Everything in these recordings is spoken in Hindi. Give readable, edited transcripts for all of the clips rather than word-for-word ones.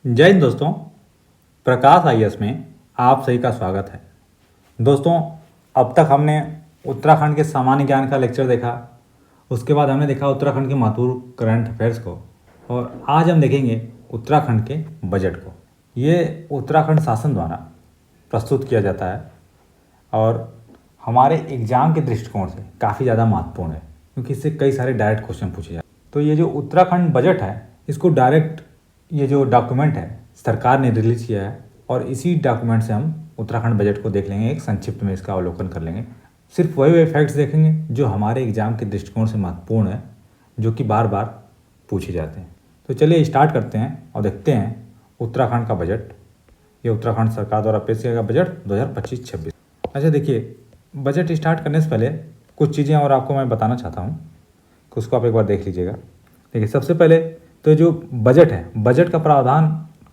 जय हिंद दोस्तों। प्रकाश आईएएस में आप सभी का स्वागत है। दोस्तों, अब तक हमने उत्तराखंड के सामान्य ज्ञान का लेक्चर देखा। उसके बाद हमने देखा उत्तराखंड के महत्वपूर्ण करंट अफेयर्स को, और आज हम देखेंगे उत्तराखंड के बजट को। ये उत्तराखंड शासन द्वारा प्रस्तुत किया जाता है और हमारे एग्ज़ाम के दृष्टिकोण से काफ़ी ज़्यादा महत्वपूर्ण है, क्योंकि इससे कई सारे डायरेक्ट क्वेश्चन पूछे जाते हैं। तो ये जो उत्तराखंड बजट है, इसको डायरेक्ट ये जो डॉक्यूमेंट है सरकार ने रिलीज किया है, और इसी डॉक्यूमेंट से हम उत्तराखंड बजट को देख लेंगे। एक संक्षिप्त में इसका अवलोकन कर लेंगे। सिर्फ वही फैक्ट्स देखेंगे जो हमारे एग्जाम के दृष्टिकोण से महत्वपूर्ण है, जो कि बार बार पूछे जाते हैं। तो चलिए स्टार्ट करते हैं और देखते हैं उत्तराखंड का बजट। ये उत्तराखंड सरकार द्वारा पेश किया गया बजट 2025-26। अच्छा, देखिए, बजट स्टार्ट करने से पहले कुछ चीज़ें और आपको मैं बताना चाहता हूँ, कि उसको आप एक बार देख लीजिएगा। देखिए, सबसे पहले तो जो बजट है, बजट का प्रावधान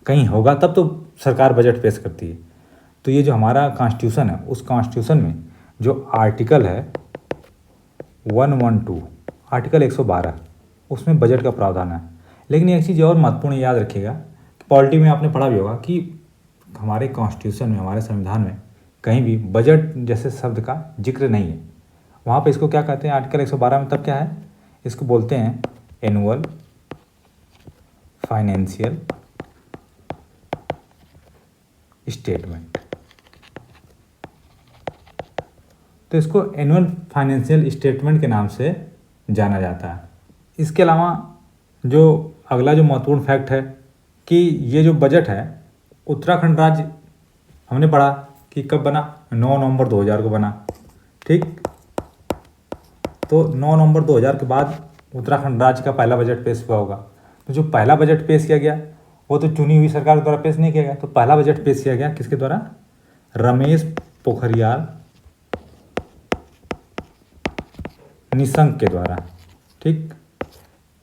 कहीं होगा तब तो सरकार बजट पेश करती है। तो ये जो हमारा कॉन्स्टिट्यूशन है, उस कॉन्स्टिट्यूशन में जो आर्टिकल है 112, आर्टिकल 112, उसमें बजट का प्रावधान है। लेकिन एक चीज़ और महत्वपूर्ण याद रखिएगा, पॉलिटी में आपने पढ़ा भी होगा कि हमारे कॉन्स्टिट्यूशन में, हमारे संविधान में कहीं भी बजट जैसे शब्द का जिक्र नहीं है। वहाँ पे इसको क्या कहते हैं, आर्टिकल 112 में तब क्या है, इसको बोलते हैं एनुअल फाइनेंशियल स्टेटमेंट। तो इसको एनुअल फाइनेंशियल स्टेटमेंट के नाम से जाना जाता है। इसके अलावा जो अगला जो महत्वपूर्ण फैक्ट है कि ये जो बजट है, उत्तराखंड राज्य हमने पढ़ा कि कब बना, 9 नवंबर 2000 को बना। ठीक, तो 9 नवंबर 2000 के बाद उत्तराखंड राज्य का पहला बजट पेश हुआ होगा। तो जो पहला बजट पेश किया गया वो तो चुनी हुई सरकार द्वारा पेश नहीं किया गया। तो पहला बजट पेश किया गया किसके द्वारा, रमेश पोखरियाल निशंक के द्वारा। ठीक,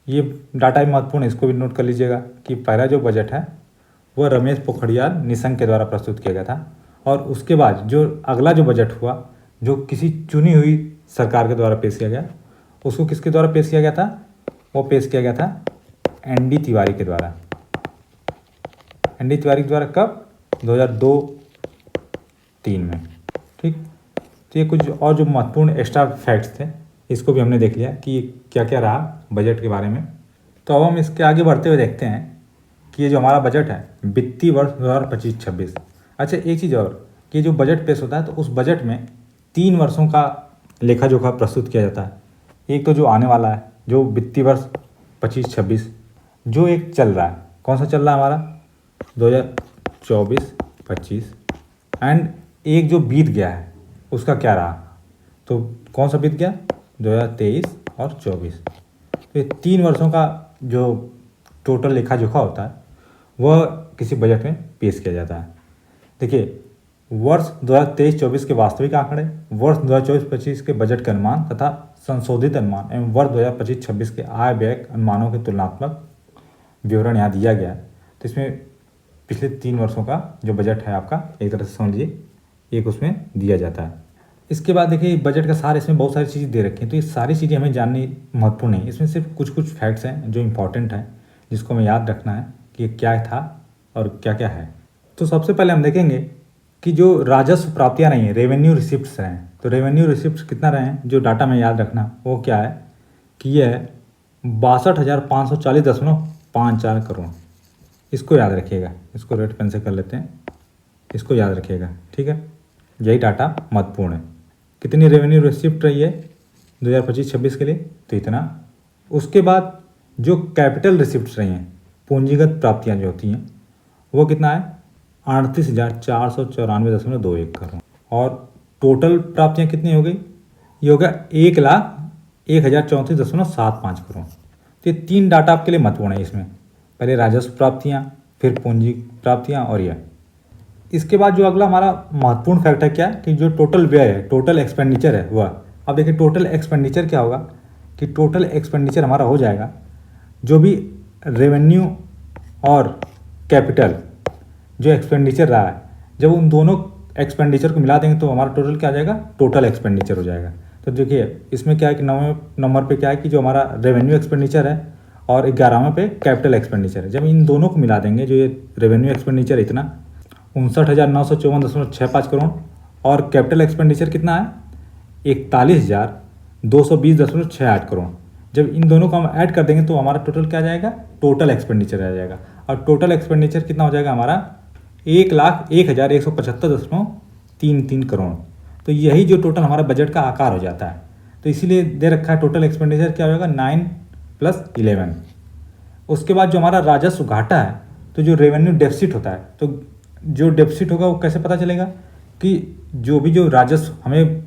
ये डाटा भी महत्वपूर्ण है, इसको भी नोट कर लीजिएगा कि पहला जो बजट है वो रमेश पोखरियाल निशंक के द्वारा प्रस्तुत किया गया था। और उसके बाद जो अगला जो बजट हुआ, जो किसी चुनी हुई सरकार के द्वारा पेश किया गया, उसको किसके द्वारा पेश किया गया था, वो पेश किया गया था एनडी तिवारी के द्वारा। एनडी तिवारी के द्वारा कब, 2002-03 में। ठीक, तो ये कुछ और जो महत्वपूर्ण एक्स्ट्रा फैक्ट्स थे, इसको भी हमने देख लिया कि क्या क्या रहा बजट के बारे में। तो अब हम इसके आगे बढ़ते हुए देखते हैं कि ये जो हमारा बजट है वित्तीय वर्ष 2025-26। अच्छा, एक चीज़ और कि जो बजट पेश होता है तो उस बजट में 3 वर्षों का लेखा जोखा प्रस्तुत किया जाता है। एक तो जो आने वाला है, जो वित्तीय वर्ष 25-26, जो एक चल रहा है, कौन सा चल रहा है हमारा 2024-25, एंड एक जो बीत गया है उसका क्या रहा, तो कौन सा बीत गया 2023 और 24। तो ये 3 वर्षों का जो टोटल लेखा जोखा होता है वह किसी बजट में पेश किया जाता है। देखिए, वर्ष 2023-24 के वास्तविक आंकड़े, वर्ष 2024-25 के बजट के अनुमान तथा संशोधित अनुमान एवं वर्ष 2025-26 के आय व्यय अनुमानों के तुलनात्मक विवरण यहाँ दिया गया है। तो इसमें पिछले 3 वर्षों का जो बजट है आपका, एक तरह से समझ लीजिए, एक उसमें दिया जाता है। इसके बाद देखिए, बजट का सार, इसमें बहुत सारी चीज़ें दे रखी हैं। तो ये सारी चीज़ें हमें जाननी महत्वपूर्ण है। इसमें सिर्फ कुछ कुछ फैक्ट्स हैं जो इंपॉर्टेंट हैं, जिसको हमें याद रखना है कि ये क्या था और क्या क्या है। तो सबसे पहले हम देखेंगे कि जो राजस्व प्राप्तियाँ रही हैं, रेवेन्यू रिसिप्ट्स रहे हैं। तो रेवेन्यू रिसिप्ट्स कितना रहे हैं, जो डाटा में याद रखना वो क्या है कि ये है 62,540.54 करोड़। इसको याद रखिएगा, इसको रेड पेन से कर लेते हैं, इसको याद रखिएगा। ठीक है, यही डाटा महत्वपूर्ण है। कितनी रेवेन्यू रिसिप्ट रही है 2025-26 के लिए, तो इतना। उसके बाद जो कैपिटल रिसिप्ट्स रही हैं, पूंजीगत प्राप्तियां जो होती हैं, वो कितना है 38,494.21 करोड़। और टोटल प्राप्तियां कितनी हो गई, ये होगा 1,01,034.75 करोड़। तो ये 3 डाटा आपके लिए महत्वपूर्ण है। इसमें पहले राजस्व प्राप्तियां, फिर पूंजी प्राप्तियां और यह। इसके बाद जो अगला हमारा महत्वपूर्ण फैक्ट है क्या, कि जो टोटल व्यय है, टोटल एक्सपेंडिचर है वह। अब देखिए, टोटल एक्सपेंडिचर क्या होगा कि टोटल एक्सपेंडिचर हमारा हो जाएगा जो भी रेवेन्यू और कैपिटल जो एक्सपेंडिचर रहा है, जब उन दोनों एक्सपेंडिचर को मिला देंगे तो हमारा टोटल क्या आ जाएगा, टोटल एक्सपेंडिचर हो जाएगा। तो देखिए, इसमें क्या है कि 9वें नंबर पे क्या है कि जो हमारा रेवेन्यू एक्सपेंडिचर है और 11वें पे कैपिटल एक्सपेंडिचर है। जब इन दोनों को मिला देंगे, जो ये रेवेन्यू एक्सपेंडिचर इतना 59,954.65 करोड़ और कैपिटल एक्सपेंडिचर कितना है 41,220.68 करोड़। जब इन दोनों को हम ऐड कर देंगे तो हमारा टोटल क्या आ जाएगा, टोटल एक्सपेंडिचर आ जाएगा। और टोटल एक्सपेंडिचर कितना हो जाएगा हमारा 1,01,175.33 करोड़। तो यही जो टोटल हमारा बजट का आकार हो जाता है। तो इसीलिए दे रखा है टोटल एक्सपेंडिचर क्या होगा 9 + 11। उसके बाद जो हमारा राजस्व घाटा है, तो जो रेवेन्यू डेफिसिट होता है, तो जो डेफिसिट होगा वो कैसे पता चलेगा कि जो राजस्व हमें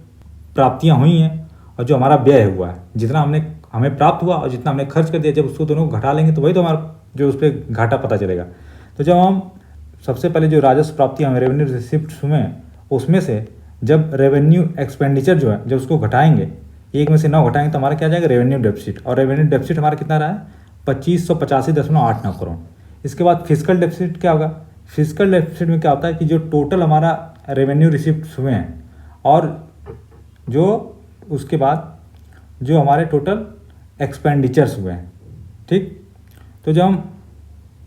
प्राप्तियां हुई हैं और जो हमारा व्यय हुआ है, जितना हमें प्राप्त हुआ और जितना हमने खर्च कर दिया, जब उसको दोनों को घटा लेंगे तो वही तो हमारा जो उस पर घाटा पता चलेगा। तो जब हम सबसे पहले जो राजस्व प्राप्ति हमें रेवेन्यू रिसिप्ट हुए हैं, उसमें से जब रेवेन्यू एक्सपेंडिचर जो है जब उसको घटाएंगे, 1 में से 9 घटाएंगे तो हमारा क्या आ जाएगा रेवेन्यू डेफिसिट। और रेवेन्यू डेफिसिट हमारा कितना रहा है 2585.89 करोड़। इसके बाद फिजिकल डेफिसिट क्या होगा, फिजिकल डेफिसिट में क्या होता है कि जो टोटल हमारा रेवेन्यू रिसिप्ट हुए हैं और जो उसके बाद जो हमारे टोटल एक्सपेंडिचर्स हुए हैं, ठीक। तो जब हम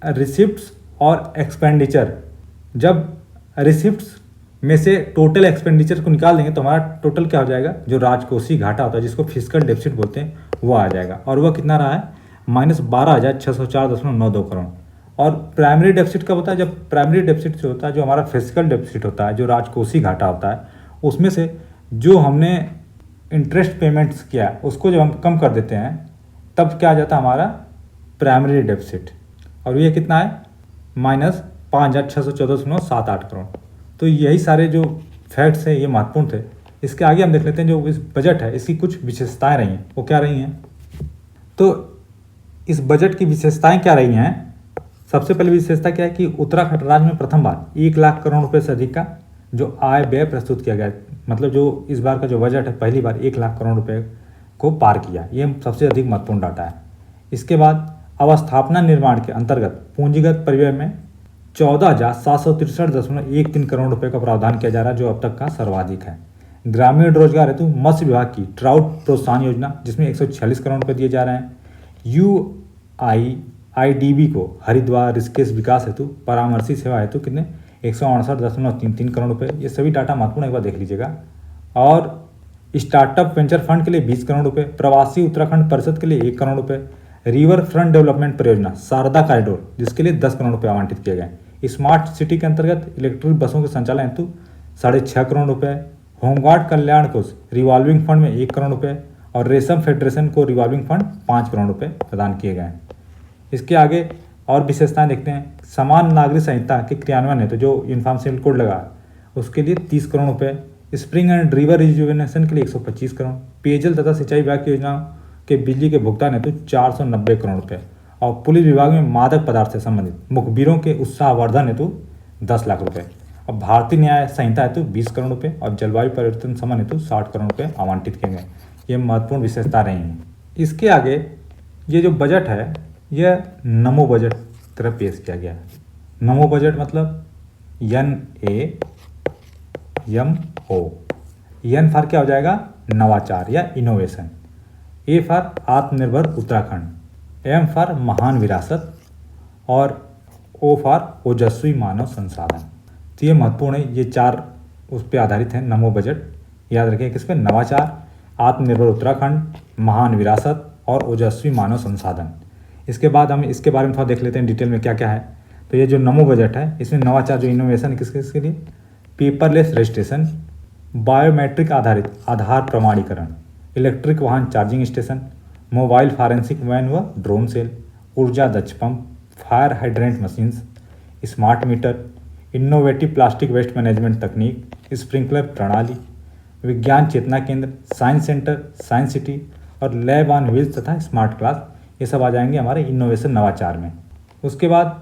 रिसिप्ट्स और एक्सपेंडिचर, जब रिसिप्ट्स में से टोटल एक्सपेंडिचर को निकाल देंगे तो हमारा टोटल क्या हो जाएगा, जो राजकोषीय घाटा होता है जिसको फिजिकल डेफिसिट बोलते हैं, वो आ जाएगा। और वह कितना रहा है -12,604.92 करोड़। और प्राइमरी डेफिसिट कब होता है, जब प्राइमरी डेफिसिट जो होता है, जो हमारा फिजिकल डेफिसिट होता है, जो राजकोषीय घाटा होता है, उसमें से जो हमने इंटरेस्ट पेमेंट्स किया उसको जब हम कम कर देते हैं तब क्या आ जाता है हमारा प्राइमरी डेफिसिट। और ये कितना है -5,614.78 करोड़। तो यही सारे जो फैक्ट्स हैं ये महत्वपूर्ण थे। इसके आगे हम देख लेते हैं जो इस बजट है इसकी कुछ विशेषताएं रही हैं, वो क्या रही हैं। तो इस बजट की विशेषताएं क्या रही हैं, सबसे पहले विशेषता क्या है कि उत्तराखंड राज्य में प्रथम बार 1 लाख करोड़ रुपये से अधिक का जो आय व्यय प्रस्तुत किया गया। मतलब जो इस बार का जो बजट है पहली बार 1 लाख करोड़ रुपये को पार किया, ये सबसे अधिक महत्वपूर्ण डाटा है। इसके बाद अवस्थापना निर्माण के अंतर्गत पूंजीगत परिव्यय में 14,763.13 करोड़ रुपये का प्रावधान किया जा रहा है, जो अब तक का सर्वाधिक है। ग्रामीण रोजगार हेतु मत्स्य विभाग की ट्राउट प्रोत्साहन योजना, जिसमें 146 करोड़ रुपये दिए जा रहे हैं। UIDB को हरिद्वार ऋषिकेश विकास हेतु परामर्शी सेवा हेतु कितने 168.33 करोड़ रुपये। ये सभी डाटा महत्वपूर्ण, एक बार देख लीजिएगा। और स्टार्टअप वेंचर फंड के लिए 20 करोड़ रुपये, प्रवासी उत्तराखंड परिषद के लिए 1 करोड़ रुपये, रिवर फ्रंट डेवलपमेंट परियोजना शारदा कॉरिडोर जिसके लिए 10 करोड़ रुपये आवंटित किए गए। स्मार्ट सिटी के अंतर्गत इलेक्ट्रिक बसों के संचालन हेतु 6.5 करोड़ रुपये, होमगार्ड कल्याण कोष रिवॉल्विंग फंड में 1 करोड़ रुपये और रेशम फेडरेशन को रिवॉल्विंग फंड 5 करोड़ रुपये प्रदान किए गए। इसके आगे और विशेषताएं देखते हैं। समान नागरिक संहिता के क्रियान्वयन है तो जो यूनिफॉर्म सिविल कोड लगा उसके लिए 30 करोड़ रुपये, स्प्रिंग एंड रिवर रिजुवेनेशन के लिए 125 करोड़, पेयजल तथा सिंचाई विभाग की योजनाओं के बिजली के भुगतान हेतु 490 करोड़ रुपये और पुलिस विभाग में मादक पदार्थ से संबंधित मुखबिरों के उत्साहवर्धन हेतु 10 लाख रुपये और भारतीय न्याय संहिता हेतु 20 करोड़ रुपये और जलवायु परिवर्तन समन हेतु 60 करोड़ रुपये आवंटित किए गए। ये महत्वपूर्ण विशेषता रही हैं। इसके आगे ये जो बजट है यह नमो बजट तरह पेश किया गया है। नमो बजट मतलब NAMO। N फॉर क्या हो जाएगा नवाचार या इनोवेशन, A फॉर आत्मनिर्भर उत्तराखंड, M फॉर महान विरासत और O फॉर ओजस्वी मानव संसाधन। तो ये महत्वपूर्ण है, ये 4 उस पर आधारित है नमो बजट। याद रखिए किस पे, नवाचार, आत्मनिर्भर उत्तराखंड, महान विरासत और ओजस्वी मानव संसाधन। इसके बाद हम इसके बारे में थोड़ा देख लेते हैं डिटेल में क्या क्या है। तो ये जो नमो बजट है इसमें नवाचार जो इनोवेशन किसके लिए, पेपरलेस रजिस्ट्रेशन, बायोमेट्रिक आधारित आधार प्रमाणीकरण, इलेक्ट्रिक वाहन charging station, mobile forensic van व ड्रोन सेल, ऊर्जा दक्ष pump, fire hydrant machines, smart meter, innovative plastic waste management तकनीक, स्प्रिंकलर प्रणाली, विज्ञान चेतना केंद्र, साइंस सेंटर, साइंस सिटी और लैब ऑन व्हील्स तथा स्मार्ट क्लास, ये सब आ जाएंगे हमारे इनोवेशन नवाचार में। उसके बाद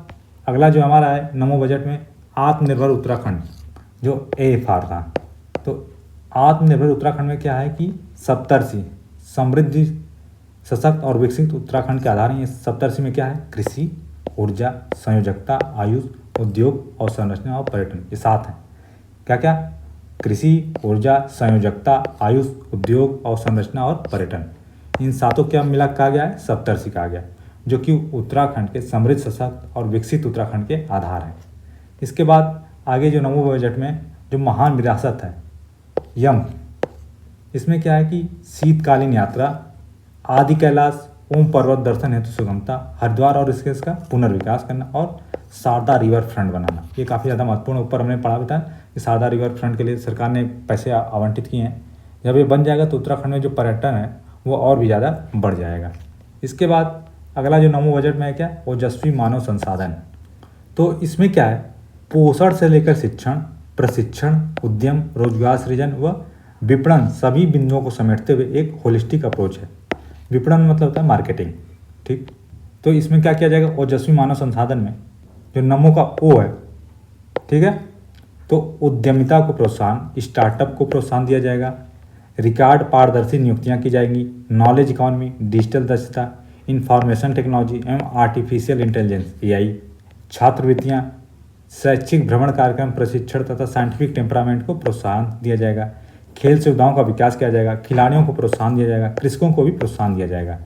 अगला जो हमारा है नमो बजट में आत्मनिर्भर उत्तराखंड, जो AFR था। तो आत्मनिर्भर उत्तराखंड में क्या है कि सप्तर्षि समृद्धि सशक्त और विकसित उत्तराखंड के आधार हैं। ये सप्तर्षि में क्या है, कृषि, ऊर्जा, संयोजकता, आयुष, उद्योग, अवसंरचना और पर्यटन, ये 7 हैं। क्या क्या, कृषि, ऊर्जा, संयोजकता, आयुष, उद्योग, अवसंरचना और पर्यटन। इन 7 क्या मिला कहा गया है, सप्तर्षि कहा गया। जो कि उत्तराखंड के समृद्ध, सशक्त और विकसित उत्तराखंड के आधार हैं। इसके बाद आगे जो नमो बजट में जो महान विरासत है यम, इसमें क्या है कि शीतकालीन यात्रा, आदि कैलाश, ओम पर्वत दर्शन हेतु सुगमता, हरिद्वार और ऋषिकेश का पुनर्विकास करना और शारदा रिवर फ्रंट बनाना, ये काफ़ी ज़्यादा महत्वपूर्ण। ऊपर हमने पढ़ा था कि शारदा रिवर फ्रंट के लिए सरकार ने पैसे आवंटित किए हैं। जब ये बन जाएगा तो उत्तराखंड में जो पर्यटन है वो और भी ज़्यादा बढ़ जाएगा। इसके बाद अगला जो नमो बजट में है क्या, ओजस्वी मानव संसाधन। तो इसमें क्या है, पोषण से लेकर शिक्षण, प्रशिक्षण, उद्यम, रोजगार सृजन व विपणन सभी बिंदुओं को समेटते हुए एक होलिस्टिक अप्रोच है। विपणन मतलब होता है मार्केटिंग, ठीक। तो इसमें क्या किया जाएगा, ओजस्वी मानव संसाधन में जो नमो का ओ है, ठीक है, तो उद्यमिता को प्रोत्साहन, स्टार्टअप को प्रोत्साहन दिया जाएगा, रिकॉर्ड पारदर्शी नियुक्तियां की जाएंगी, नॉलेज इकॉनमी, डिजिटल दक्षता, इंफॉर्मेशन टेक्नोलॉजी एवं आर्टिफिशियल इंटेलिजेंस AI, छात्रवृत्तियां, शैक्षिक भ्रमण कार्यक्रम, प्रशिक्षण तथा साइंटिफिक टेम्परामेंट को प्रोत्साहन दिया जाएगा, खेल सुविधाओं का विकास किया जाएगा, खिलाड़ियों को प्रोत्साहन दिया जाएगा, कृषकों को भी प्रोत्साहन दिया जाएगा।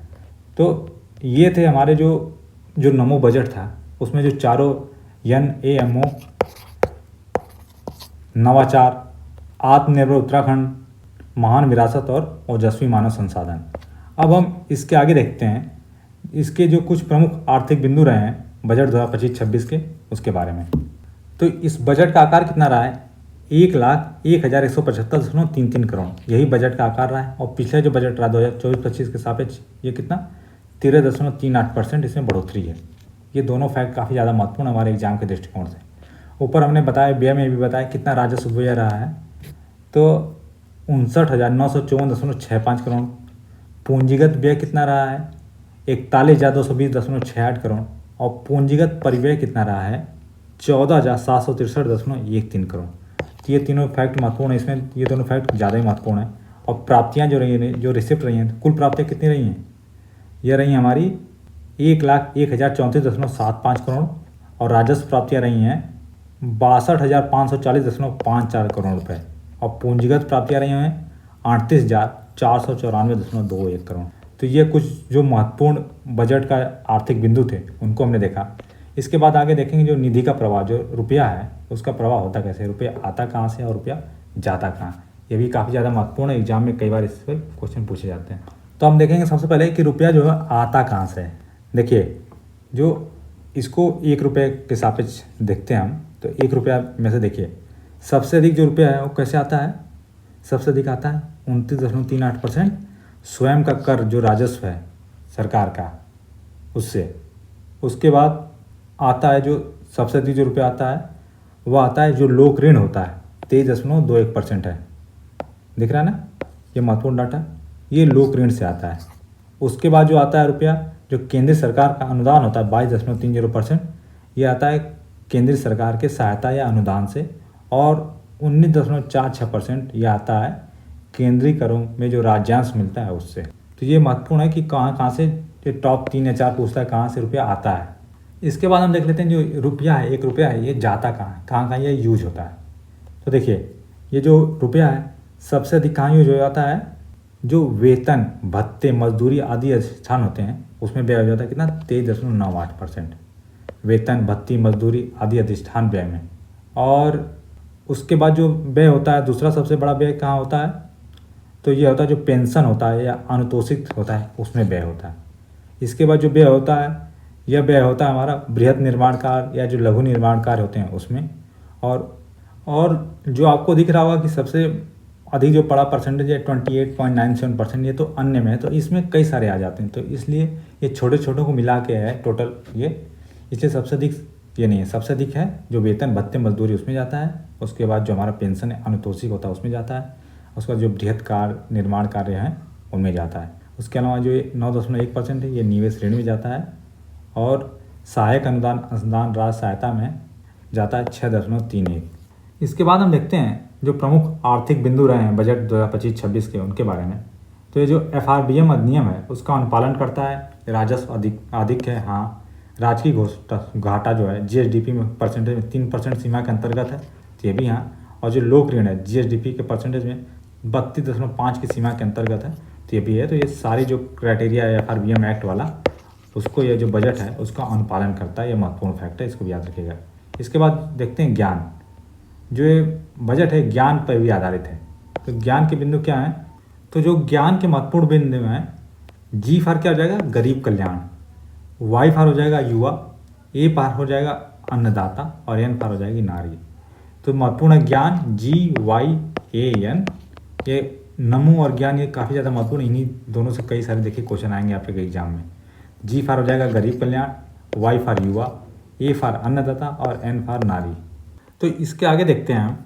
तो ये थे हमारे जो नमो बजट था, उसमें जो चारों NAMO, नवाचार, आत्मनिर्भर उत्तराखंड, महान विरासत और ओजस्वी मानव संसाधन। अब हम इसके आगे देखते हैं इसके जो कुछ प्रमुख आर्थिक बिंदु रहे हैं बजट 2025-26 के, उसके बारे में। तो इस बजट का आकार कितना रहा है, 1,01,175.33 करोड़, यही बजट का आकार रहा है। और पिछले जो बजट रहा 2024-25 के सापेक्ष ये कितना 13.38% इसमें बढ़ोतरी है। ये दोनों फैक्ट काफ़ी ज़्यादा महत्वपूर्ण हमारे एग्जाम के दृष्टिकोण से। ऊपर हमने बताया, व्यय में भी बताया कितना राजस्व व्यय रहा है, तो 59,954.65 करोड़। पूंजीगत व्यय कितना रहा है, 41,220.68 करोड़। और पूंजीगत परिव्यय कितना रहा है, 14,763.13 करोड़। तो ये तीनों फैक्ट महत्वपूर्ण है इसमें, ये दोनों फैक्ट ज़्यादा ही महत्वपूर्ण है। और प्राप्तियाँ जो रही हैं, जो रिसिप्ट रही हैं, कुल प्राप्तियाँ कितनी रही हैं, ये रही हमारी 1,01,034.75 करोड़। और राजस्व प्राप्तियाँ रही हैं 62,540.54 करोड़ रुपये। और पूंजीगत प्राप्तियाँ रही हैं 38,494.21 करोड़। तो ये कुछ जो महत्वपूर्ण बजट का आर्थिक बिंदु थे उनको हमने देखा। इसके बाद आगे देखेंगे जो निधि का प्रवाह, जो रुपया है उसका प्रवाह होता कैसे, रुपया आता कहाँ से और रुपया जाता कहाँ, ये भी काफ़ी ज़्यादा महत्वपूर्ण है। एग्जाम में कई बार इस पर क्वेश्चन पूछे जाते हैं। तो हम देखेंगे सबसे पहले कि रुपया जो है आता कहाँ से है। देखिए, जो इसको 1 रुपये के सापेक्ष देखते हैं हम, तो 1 रुपया में से देखिए सबसे अधिक जो रुपया है वो कैसे आता है, सबसे अधिक आता है 29.38% स्वयं का कर, जो राजस्व है सरकार का, उससे। उसके बाद आता है जो सबसे अधिक जो रुपया आता है वो आता है जो लोक ऋण होता है, 23.21% है। दिख रहा है ना, ये महत्वपूर्ण डाटा, ये लोक ऋण से आता है। उसके बाद जो आता है रुपया, जो केंद्र सरकार का अनुदान होता है 22.30%, ये आता है केंद्र सरकार के सहायता या अनुदान से। और 19.46% ये आता है केंद्रीय करों में जो राज्यांश मिलता है उससे। तो ये महत्वपूर्ण है कि कहाँ कहाँ से, ये टॉप 3 या 4 पूछता है कहाँ से रुपया आता है। इसके बाद हम देख लेते हैं जो रुपया है, 1 रुपया है, ये जाता कहाँ कहाँ ये यूज होता है। तो देखिए, ये जो रुपया है सबसे अधिक कहाँ यूज हो जाता है, जो वेतन, भत्ते, मजदूरी आदि अधिष्ठान होते हैं उसमें व्यय हो जाता है कितना, 23.98%। वेतन, भत्ती, मजदूरी आदि अधिष्ठान व्यय में। और उसके बाद जो व्यय होता है, दूसरा सबसे बड़ा व्यय कहाँ होता है, तो ये होता है जो पेंशन होता है या अनुतोषित होता है उसमें व्यय होता है। इसके बाद जो व्यय होता है, यह व्यय होता है हमारा बृहद निर्माण कार्य या जो लघु निर्माण कार्य होते हैं उसमें। और जो आपको दिख रहा होगा कि सबसे अधिक जो बड़ा परसेंटेज है 28.97%, ये तो अन्य में है, तो इसमें कई सारे आ जाते हैं, तो इसलिए ये छोटे छोटों को मिला के है टोटल ये, इसलिए सबसे अधिक ये नहीं है। सबसे अधिक है जो वेतन, भत्ते, मजदूरी उसमें जाता है। उसके बाद जो हमारा पेंशन है अनुतोषित होता है उसमें जाता है। उसके बाद जो बृहद कार्य, निर्माण कार्य हैं उनमें जाता है। उसके अलावा जो ये 9.1% है ये निवेश ऋण में जाता है। और सहायक अनुदान, राष्ट्र सहायता में जाता है 6.31। इसके बाद हम देखते हैं जो प्रमुख आर्थिक बिंदु रहे हैं बजट 2025-26 के, उनके बारे में। तो ये जो FRBM अधिनियम है उसका अनुपालन करता है। राजस्व अधिक है, हाँ। राजकीय घाटा जो है GSDP में परसेंटेज में 3% सीमा के अंतर्गत है, तो ये भी हाँ। और जो लोक ऋण है GSDP के परसेंटेज में 32.5 की सीमा के अंतर्गत है, तो ये भी है। तो ये सारी जो क्राइटेरिया है FRBM एक्ट वाला उसको ये जो बजट है उसका अनुपालन करता है। ये महत्वपूर्ण फैक्ट है, इसको भी याद रखिएगा। इसके बाद देखते हैं ज्ञान। जो ये बजट है ज्ञान पर भी आधारित है। तो ज्ञान के बिंदु क्या हैं? तो जो ज्ञान के महत्वपूर्ण बिंदु हैं, जी फार क्या हो जाएगा? गरीब कल्याण। वाई फार हो जाएगा युवा। ए फार हो जाएगा अन्नदाता। और एन फार हो जाएगी नारी। तो महत्वपूर्ण है ज्ञान, जी वाई ए एन। ये नमो और ज्ञान ये काफ़ी ज़्यादा महत्वपूर्ण, इन्हीं दोनों से कई सारे देखिए क्वेश्चन आएंगे आपके एग्जाम में। जी फार हो जाएगा गरीब कल्याण, वाई फार युवा, ए फार अन्नदाता और एन फार नारी। तो इसके आगे देखते हैं हम,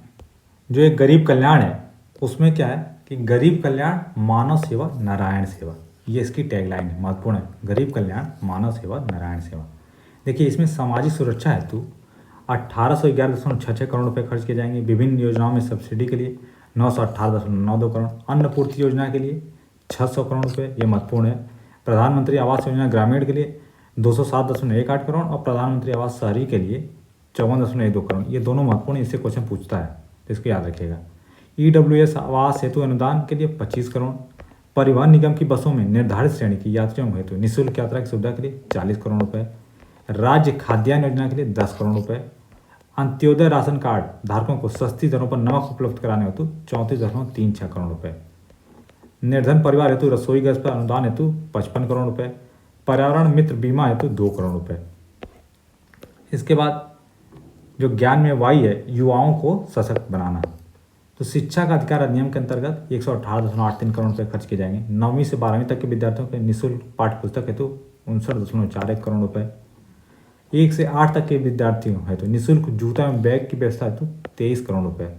जो एक गरीब कल्याण है उसमें क्या है कि गरीब कल्याण मानव सेवा नारायण सेवा, ये इसकी टैगलाइन है, महत्वपूर्ण है। गरीब कल्याण मानव सेवा नारायण सेवा। देखिए इसमें सामाजिक सुरक्षा हेतु 1811.66 करोड़ रुपए खर्च किए जाएंगे। विभिन्न योजनाओं में सब्सिडी के लिए 918.92 करोड़। अन्न पूर्ति योजना के लिए 600 करोड़ रुपए, ये महत्वपूर्ण है। प्रधानमंत्री आवास योजना ग्रामीण के लिए 207.18 करोड़ और प्रधानमंत्री आवास शहरी के लिए 54.12 करोड़। ये दोनों महत्वपूर्ण, इससे क्वेश्चन पूछता है तो इसको याद रखिएगा। EWS आवास हेतु अनुदान के लिए 25 करोड़। परिवहन निगम की बसों में निर्धारित श्रेणी की यात्रियों हेतु निःशुल्क यात्रा की सुविधा के लिए 40 करोड़ रुपए। राज्य खाद्यान्न योजना के लिए 10 करोड़ रुपए। अंत्योदय राशन कार्ड धारकों को सस्ती दरों पर नमक उपलब्ध कराने हेतु 34.36 करोड़ रुपए। निर्धन परिवार हेतु रसोई गैस पर अनुदान हेतु 55 करोड़ रुपए। पर्यावरण मित्र बीमा हेतु 2 करोड़ रुपए। इसके बाद जो ज्ञान में वाई है, युवाओं को सशक्त बनाना। तो शिक्षा का अधिकार अधिनियम के अंतर्गत 118.83 करोड़ रुपए खर्च किए जाएंगे। 9वीं से 12वीं तक के विद्यार्थियों के निःशुल्क पाठ्य पुस्तक हेतु 59.41 करोड़ रुपए। 1 से 8 तक के विद्यार्थियों हेतु निःशुल्क जूता एवं बैग की व्यवस्था हेतु 23 करोड़ रुपए।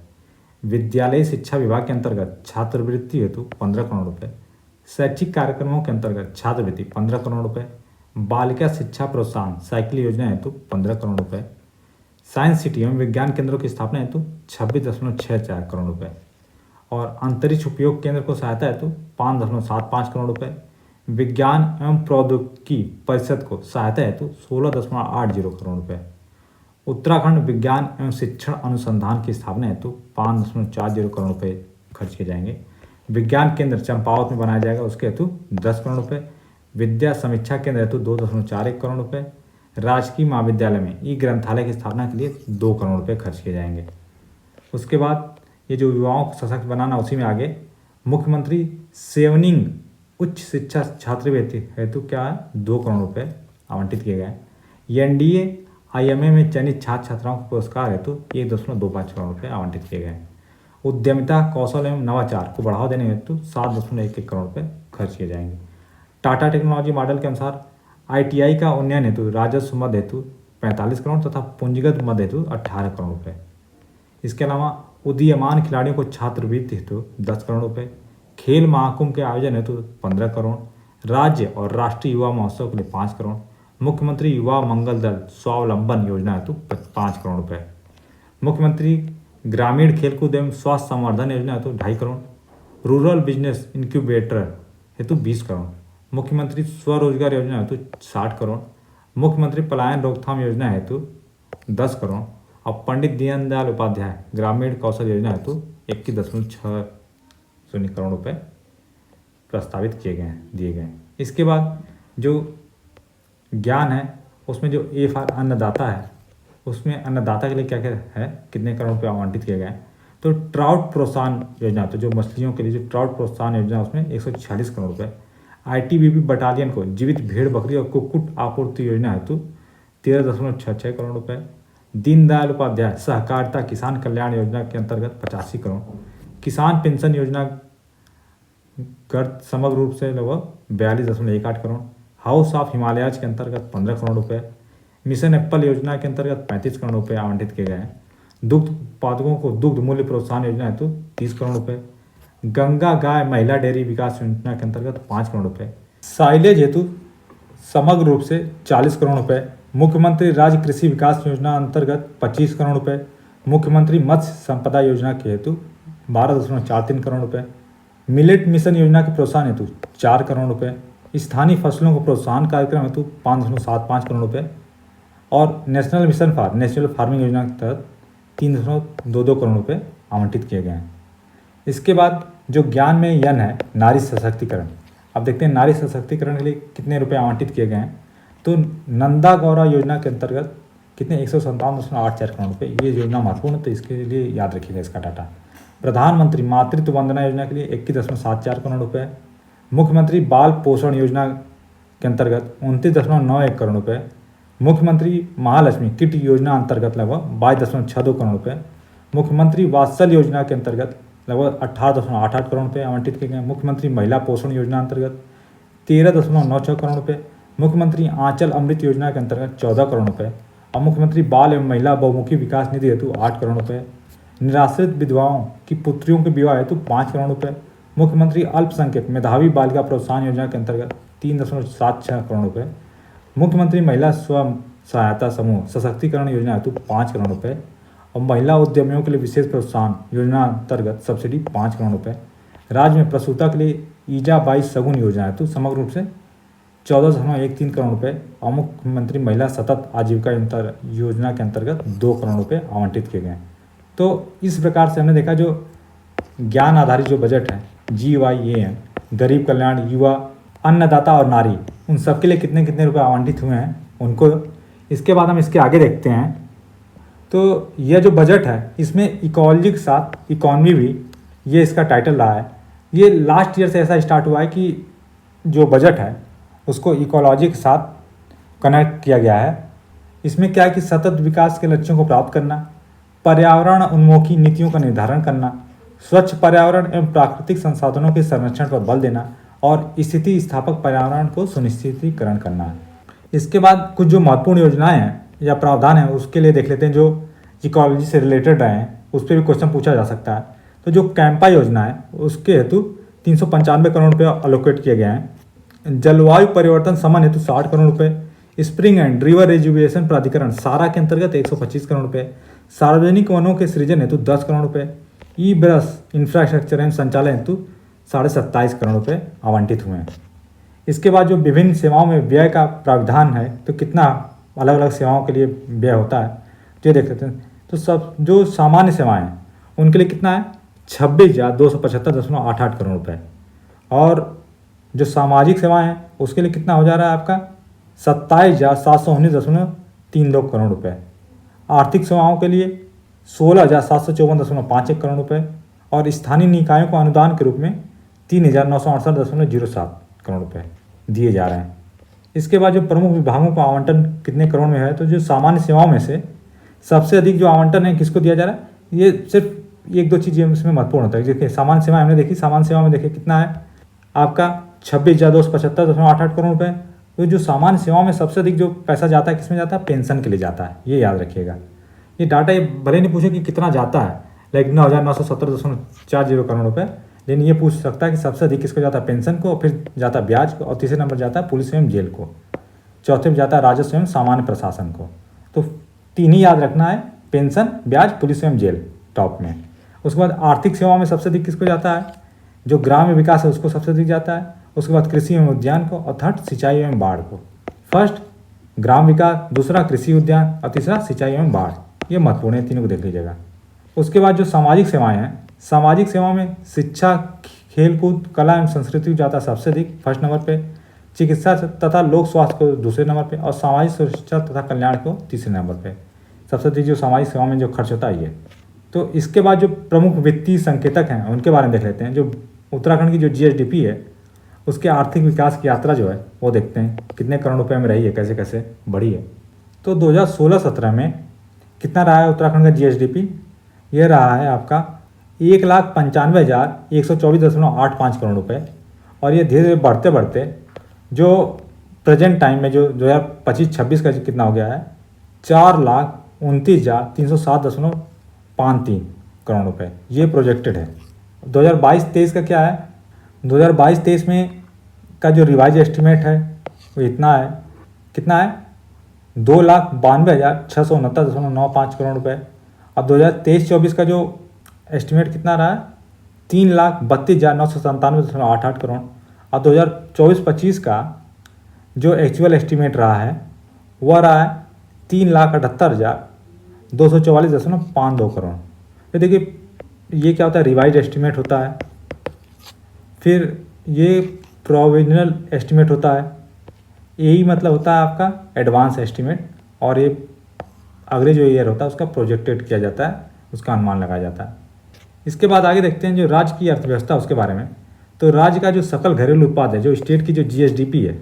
विद्यालय शिक्षा विभाग के अंतर्गत छात्रवृत्ति हेतु 15 करोड़ रुपए। शैक्षिक कार्यक्रमों के अंतर्गत छात्रवृत्ति 15 करोड़ रुपए। बालिका शिक्षा प्रोत्साहन साइकिल योजना हेतु 15 करोड़ रुपए। साइंस सिटी एवं विज्ञान केंद्रों की स्थापना हेतु 26.64 करोड़ रुपए। और अंतरिक्ष उपयोग केंद्र को सहायता हेतु 5.75 करोड़ रुपए। विज्ञान एवं प्रौद्योगिकी परिषद को सहायता हेतु 16.80 करोड़ रुपए। उत्तराखंड विज्ञान एवं शिक्षण अनुसंधान की स्थापना हेतु 5.40 करोड़ रुपए खर्च किए जाएंगे। विज्ञान केंद्र चंपावत में बनाया जाएगा, उसके हेतु 10 करोड़ रुपए। विद्या समीक्षा केंद्र हेतु 2.41 करोड़ रुपए। राजकीय महाविद्यालय में ई ग्रंथालय की स्थापना के लिए 2 करोड़ रुपए खर्च किए जाएंगे। उसके बाद ये जो युवाओं को सशक्त बनाना, उसी में आगे मुख्यमंत्री सेवनिंग उच्च शिक्षा छात्रवृत्ति हेतु क्या है 2 करोड़ रुपए आवंटित किए गए। NDA IMA में चयनित छात्र छात्राओं को पुरस्कार हेतु 1.25 करोड़ रुपए आवंटित किए गए। उद्यमिता कौशल एवं नवाचार को बढ़ावा देने हेतु 7.11 करोड़ रुपए खर्च किए जाएंगे। टाटा टेक्नोलॉजी मॉडल के अनुसार ITI का उन्नयन हेतु राजस्व मद हेतु 45 करोड़ तथा पूंजीगत मद हेतु 18 करोड़ रुपए। इसके अलावा उदीयमान खिलाड़ियों को छात्रवृत्ति हेतु 10 करोड़ रुपए। खेल महाकुंभ के आयोजन हेतु 15 करोड़। राज्य और राष्ट्रीय युवा महोत्सव के लिए 5 करोड़। मुख्यमंत्री युवा मंगल दल स्वावलंबन योजना हेतु 5 करोड़ रुपए। मुख्यमंत्री ग्रामीण खेलकूद एवं स्वास्थ्य संवर्धन योजना हेतु 2.5 करोड़। रूरल बिजनेस इंक्यूबेटर हेतु 20 करोड़। मुख्यमंत्री स्वरोजगार योजना हेतु 60 करोड़। मुख्यमंत्री पलायन रोकथाम योजना हेतु 10 करोड़। और पंडित दीनदयाल उपाध्याय ग्रामीण कौशल योजना हेतु 21.60 करोड़ रुपए प्रस्तावित किए गए हैं, दिए गए हैं। इसके बाद जो ज्ञान है उसमें जो ए फॉर अन्नदाता है, उसमें अन्नदाता के लिए क्या क्या है, कितने करोड़ रुपए आवंटित किए गए हैं। तो ट्राउट प्रोत्साहन योजना, तो जो मछलियों के लिए जो ट्राउट प्रोत्साहन योजना उसमें 146 करोड़ रुपए। ITBP बटालियन को जीवित भेड़ बकरी और कुक्कुट आपूर्ति योजना हेतु 13.66 करोड़ रुपए। दीनदयाल उपाध्याय सहकारिता किसान कल्याण योजना के अंतर्गत 85 करोड़। किसान पेंशन योजना समग्र रूप से लगभग 42.18 करोड़। हाउस ऑफ हिमालयाज के अंतर्गत 15 करोड़ रुपए। मिशन एप्पल योजना के अंतर्गत 35 करोड़ रुपए आवंटित किए गए हैं। दुग्ध उत्पादकों को दुग्ध मूल्य प्रोत्साहन योजना हेतु 30 करोड़ रुपए। गंगा गाय महिला डेयरी विकास योजना के अंतर्गत 5 करोड़ रुपए। साइलेज हेतु समग्र रूप से 40 करोड़ रुपए। मुख्यमंत्री राज्य कृषि विकास योजना अंतर्गत 25 करोड़ रुपए। मुख्यमंत्री मत्स्य संपदा योजना के हेतु 12.43 करोड़ रुपए। मिलेट मिशन योजना के प्रोत्साहन हेतु 4 करोड़ रुपए। स्थानीय फसलों को प्रोत्साहन कार्यक्रम हेतु 5.75 करोड़ रुपए। और national mission for natural farming योजना के तहत 3.22 करोड़ रुपए आवंटित किए गए हैं। इसके बाद जो ज्ञान में यन है नारी सशक्तिकरण। अब देखते हैं नारी सशक्तिकरण के लिए कितने रुपए आवंटित किए गए हैं। तो नंदा गौरव योजना के अंतर्गत कितने 157.84 करोड़ रुपये, ये योजना महत्वपूर्ण है तो इसके लिए याद रखिएगा इसका डाटा। प्रधानमंत्री मातृत्व वंदना योजना के लिए 21.74 करोड़ रुपये। मुख्यमंत्री बाल पोषण योजना के अंतर्गत 29.91 करोड़ रुपये। मुख्यमंत्री महालक्ष्मी किट योजना अंतर्गत लगभग 22.62 करोड़ रुपये। मुख्यमंत्री वात्सल योजना के अंतर्गत लगभग 18.88 करोड़ रुपये आवंटित किए गए। मुख्यमंत्री महिला पोषण योजना अंतर्गत 13.96 करोड़ रुपये। मुख्यमंत्री आंचल अमृत योजना के अंतर्गत 14 करोड़ रुपये और मुख्यमंत्री बाल एवं महिला बहुमुखी विकास निधि हेतु 8 करोड़ रुपये। निराश्रित विधवाओं की पुत्रियों के विवाह हेतु 5 करोड़ रुपये। मुख्यमंत्री अल्पसंख्यक मेधावी बालिका प्रोत्साहन योजना के अंतर्गत 3.76 करोड़ रुपये। मुख्यमंत्री महिला स्वयं सहायता समूह सशक्तिकरण योजना हेतु 5 करोड़ रुपये और महिला उद्यमियों के लिए विशेष प्रोत्साहन योजना अंतर्गत सब्सिडी 5 करोड़ रुपये। राज्य में प्रसूता के लिए ईजा बाई सगुन योजना हेतु समग्र रूप से 14.13 करोड़ रुपये और मुख्यमंत्री महिला सतत आजीविका योजना के अंतर्गत 2 करोड़ रुपये आवंटित किए गए। तो इस प्रकार से हमने देखा जो ज्ञान आधारित जो बजट है GYAM, गरीब कल्याण, युवा, अन्नदाता और नारी, उन सब के लिए कितने कितने रुपए आवंटित हुए हैं उनको। इसके बाद हम इसके आगे देखते हैं। तो यह जो बजट है इसमें इकोलॉजी के साथ इकॉनमी भी ये इसका टाइटल रहा है। ये लास्ट ईयर से ऐसा स्टार्ट हुआ है कि जो बजट है उसको इकोलॉजी के साथ कनेक्ट किया गया है। इसमें क्या है कि सतत विकास के लक्ष्यों को प्राप्त करना, पर्यावरण उन्मुखी नीतियों का निर्धारण करना, स्वच्छ पर्यावरण एवं प्राकृतिक संसाधनों के संरक्षण पर बल देना और स्थिति स्थापक पर्यावरण को सुनिश्चितीकरण करना है। इसके बाद कुछ जो महत्वपूर्ण योजनाएं हैं या प्रावधान हैं उसके लिए देख लेते हैं जो इकोलॉजी से रिलेटेड रहे हैं, उस पर भी क्वेश्चन पूछा जा सकता है। तो जो कैंपा योजना है उसके हेतु 395 करोड़ रुपये अलोकेट किए गए हैं। जलवायु परिवर्तन समन हेतु 60 करोड़ रुपये। स्प्रिंग एंड रिवर रिजुविनेशन प्राधिकरण सारा के अंतर्गत 125 करोड़ रुपये। सार्वजनिक वनों के सृजन हेतु 10 करोड़ रुपये। ई बस इंफ्रास्ट्रक्चर एवं संचालन हेतु 27.5 करोड़ रुपये आवंटित हुए हैं। इसके बाद जो विभिन्न सेवाओं में व्यय का प्रावधान है तो कितना अलग अलग सेवाओं के लिए व्यय होता है जो देख लेते हैं। तो सब जो सामान्य सेवाएं हैं उनके लिए कितना है 26,275.88 करोड़ रुपये और जो सामाजिक सेवाएं हैं उसके लिए कितना हो जा रहा है आपका 27,719.32 करोड़ रुपये। आर्थिक सेवाओं के लिए 16,754.51 करोड़ रुपये और स्थानीय निकायों को अनुदान के रूप में 3,968.07 करोड़ रुपये दिए जा रहे हैं। इसके बाद जो प्रमुख विभागों का आवंटन कितने करोड़ में है तो जो सामान्य सेवाओं में से सबसे अधिक जो आवंटन है किसको दिया जा रहा है, ये सिर्फ एक दो चीज़ें इसमें महत्वपूर्ण होता है। देखिए सामान्य सेवाएं हमने देखी, सामान्य सेवा में देखिए कितना है आपका 26,275.88 करोड़ रुपये। तो जो सामान्य सेवाओं में सबसे अधिक जो पैसा जाता है किसमें जाता है, पेंशन के लिए जाता है, ये याद रखिएगा। ये डाटा ये भले नहीं पूछे कि कितना जाता है, लाइक 9,970.40 करोड़ रुपये, लेकिन ये पूछ सकता है कि सबसे अधिक किसको जाता है, पेंशन को, और फिर जाता है ब्याज को, और तीसरे नंबर जाता है पुलिस एवं जेल को, चौथे में जाता है राजस्व एवं सामान्य प्रशासन को। तो तीन ही याद रखना है, पेंशन, ब्याज, पुलिस एवं जेल टॉप में। उसके बाद आर्थिक सेवाओं में सबसे अधिक किसको जाता है, जो ग्राम्य विकास है उसको सबसे अधिक जाता है। उसके बाद कृषि एवं उद्यान को, और थर्ड सिंचाई एवं बाढ़ को। फर्स्ट ग्राम विकास, दूसरा कृषि उद्यान और तीसरा सिंचाई एवं बाढ़। ये महत्वपूर्ण है, तीनों को देख लीजिएगा। उसके बाद जो सामाजिक सेवाएं हैं, सामाजिक सेवाओं में शिक्षा, खेलकूद, कला एवं संस्कृति जाता है सबसे अधिक फर्स्ट नंबर पे, चिकित्सा तथा लोक स्वास्थ्य को दूसरे नंबर पे, और सामाजिक सुरक्षा तथा कल्याण को तीसरे नंबर पे। सबसे अधिक जो सामाजिक सेवाओं में जो खर्च होता है ये। तो इसके बाद जो प्रमुख वित्तीय संकेतक हैं उनके बारे में देख लेते हैं। जो उत्तराखंड की जो GSDP है उसके आर्थिक विकास की यात्रा जो है वो देखते हैं, कितने करोड़ रुपए में रही है, कैसे कैसे बढ़ी है। तो 2016-17 में कितना रहा है उत्तराखंड का GSDP, ये रहा है आपका 1,95,124.85 करोड़ रुपए, और ये धीरे धीरे बढ़ते बढ़ते जो प्रेजेंट टाइम में जो 2025-26 का कितना हो गया है, 4,29,307.53 करोड़ रुपए, ये प्रोजेक्टेड है। 2022-23 का क्या है, 2022-23 में का जो रिवाइज एस्टिमेट है वो इतना है, कितना है 2,92,669.95 करोड़ रुपए। अब 2023-24 का जो एस्टिमेट कितना रहा है, 3,32,997.88 करोड़। और 2024-25 का जो एक्चुअल एस्टिमेट रहा है वह रहा है 3,78,244.52 करोड़। तो देखिए ये क्या होता है, रिवाइज एस्टिमेट होता है, फिर ये प्रोविजनल एस्टिमेट होता है, यही मतलब होता है आपका एडवांस एस्टीमेट, और ये अगले जो ईयर होता है उसका प्रोजेक्टेड किया जाता है, उसका अनुमान लगाया जाता है। इसके बाद आगे देखते हैं जो राज्य की अर्थव्यवस्था उसके बारे में। तो राज्य का जो सकल घरेलू उत्पाद है, जो स्टेट की जो GSDP है,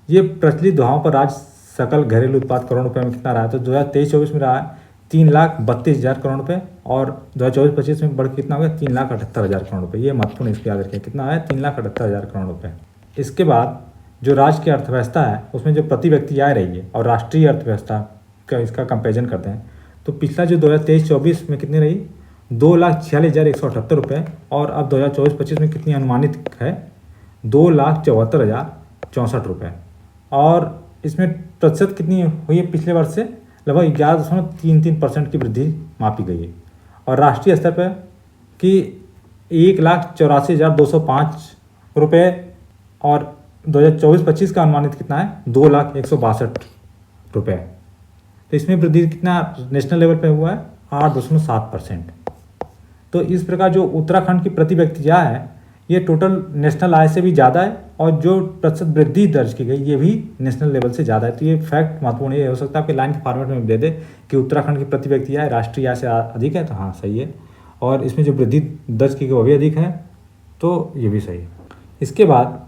ये प्रचलित दवाओं पर राज्य सकल घरेलू उत्पाद करोड़ रुपए में कितना रहा है? तो 2023-24 में रहा है 3,32,000 करोड़ रुपए, और 2024-25 में बढ़ के कितना हो गया? 3,78,000 करोड़ रुपए। ये महत्वपूर्ण इसको याद रखें, कितना है? 3,78,000 करोड़ रुपए। इसके बाद जो राज्य की अर्थव्यवस्था है उसमें जो प्रति व्यक्ति आय रही है और राष्ट्रीय अर्थव्यवस्था का इसका कंपेरिजन करते हैं, तो पिछला जो 2023-24 में कितनी रही? 2,46,178 रुपये, और अब 2024-25 में कितनी अनुमानित है? 2,74,064 रुपये। और इसमें प्रतिशत कितनी हुई है? पिछले वर्ष से लगभग 11.33% की वृद्धि मापी गई है। और राष्ट्रीय स्तर पर कि 1,84,205 रुपये, और 2024-25 का अनुमानित कितना है? 2,01,62 रुपये। तो इसमें वृद्धि कितना नेशनल लेवल पे हुआ है? 8.7%। तो इस प्रकार जो उत्तराखंड की प्रति व्यक्ति आय है ये टोटल नेशनल आय से भी ज़्यादा है, और जो प्रतिशत वृद्धि दर्ज की गई ये भी नेशनल लेवल से ज़्यादा है। तो ये फैक्ट महत्वपूर्ण ये हो सकता है आपके लाइन के फॉर्मेट में दे दे कि उत्तराखंड की प्रति व्यक्ति आय राष्ट्रीय आय से अधिक है, तो हाँ सही है, और इसमें जो वृद्धि दर्ज की गई वो भी अधिक है, तो ये भी सही है। इसके बाद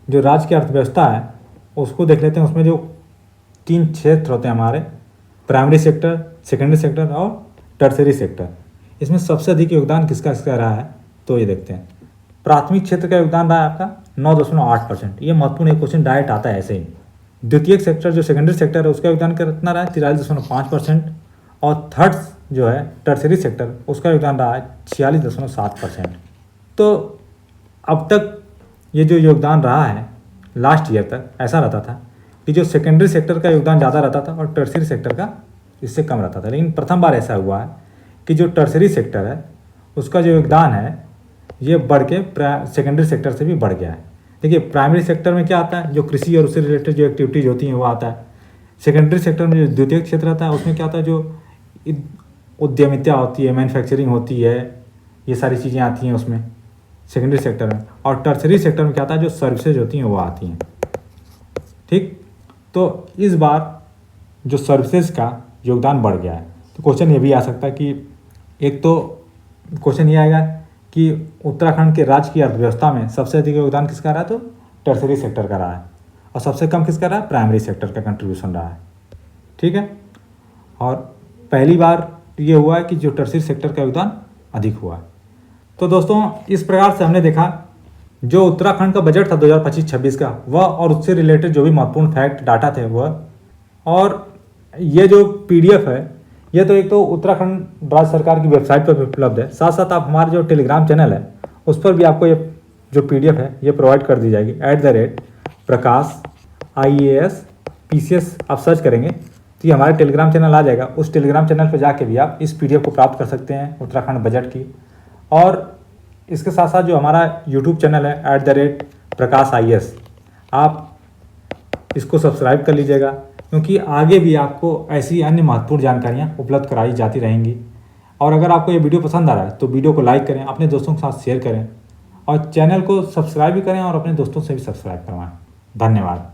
जो राज्य की अर्थव्यवस्था है उसको देख लेते हैं। उसमें जो 3 क्षेत्र होते हैं हमारे, प्राइमरी सेक्टर, सेकेंडरी सेक्टर और टर्सरी सेक्टर। इसमें सबसे अधिक योगदान किसका रहा है? तो ये देखते हैं। प्राथमिक क्षेत्र का योगदान रहा है आपका 9.8%। ये महत्वपूर्ण एक क्वेश्चन डायरेक्ट आता है ऐसे ही। द्वितीयक सेक्टर जो सेकेंडरी सेक्टर है उसका योगदान कितना रहा है? 43.5%। और थर्ड जो है टर्सरी सेक्टर उसका योगदान रहा है 46.7%। तो अब तक ये जो योगदान रहा है लास्ट ईयर तक ऐसा रहता था कि जो सेकेंडरी सेक्टर का योगदान ज़्यादा रहता था और टर्सरी सेक्टर का इससे कम रहता था। लेकिन प्रथम बार ऐसा हुआ है कि जो टर्सरी सेक्टर है उसका जो योगदान है ये बढ़ के सेकेंडरी सेक्टर से भी बढ़ गया है। देखिए प्राइमरी सेक्टर में क्या आता है? जो कृषि और उससे रिलेटेड जो एक्टिविटीज़ होती हैं वो आता है। सेकेंडरी सेक्टर में जो द्वितीयक क्षेत्र आता है उसमें क्या आता है? जो उद्यमिता होती है, मैन्युफैक्चरिंग होती है, ये सारी चीज़ें आती हैं उसमें सेकेंडरी सेक्टर में। और टर्सरी सेक्टर में क्या आता है? जो सर्विसेज होती हैं वो आती हैं। ठीक, तो इस बार जो सर्विसेज का योगदान बढ़ गया है। तो क्वेश्चन ये भी आ सकता है कि एक तो क्वेश्चन ये आएगा कि उत्तराखंड के राज्य की अर्थव्यवस्था में सबसे अधिक योगदान किसका रहा है? तो टर्सरी सेक्टर का रहा है, और सबसे कम किसका रहा है? प्राइमरी सेक्टर का कंट्रीब्यूशन रहा है। ठीक है, और पहली बार ये हुआ है कि जो टर्सरी सेक्टर का योगदान अधिक हुआ है। तो दोस्तों इस प्रकार से हमने देखा जो उत्तराखंड का बजट था 2025-26 का वह, और उससे रिलेटेड जो भी महत्वपूर्ण फैक्ट डाटा थे वह। और ये जो PDF है ये तो एक तो उत्तराखंड राज्य सरकार की वेबसाइट पर भी उपलब्ध है, साथ साथ आप हमारे जो टेलीग्राम चैनल है उस पर भी आपको ये जो PDF है ये प्रोवाइड कर दी जाएगी। @प्रकाश IAS PCS आप सर्च करेंगे तो ये हमारे टेलीग्राम चैनल आ जाएगा। उस टेलीग्राम चैनल पर जाके भी आप इस PDF को प्राप्त कर सकते हैं उत्तराखंड बजट की। और इसके साथ साथ जो हमारा YouTube चैनल है @प्रकाश IAS, आप इसको सब्सक्राइब कर लीजिएगा, क्योंकि आगे भी आपको ऐसी अन्य महत्वपूर्ण जानकारियाँ उपलब्ध कराई जाती रहेंगी। और अगर आपको ये वीडियो पसंद आ रहा है तो वीडियो को लाइक करें, अपने दोस्तों के साथ शेयर करें, और चैनल को सब्सक्राइब भी करें और अपने दोस्तों से भी सब्सक्राइब करवाएं। धन्यवाद।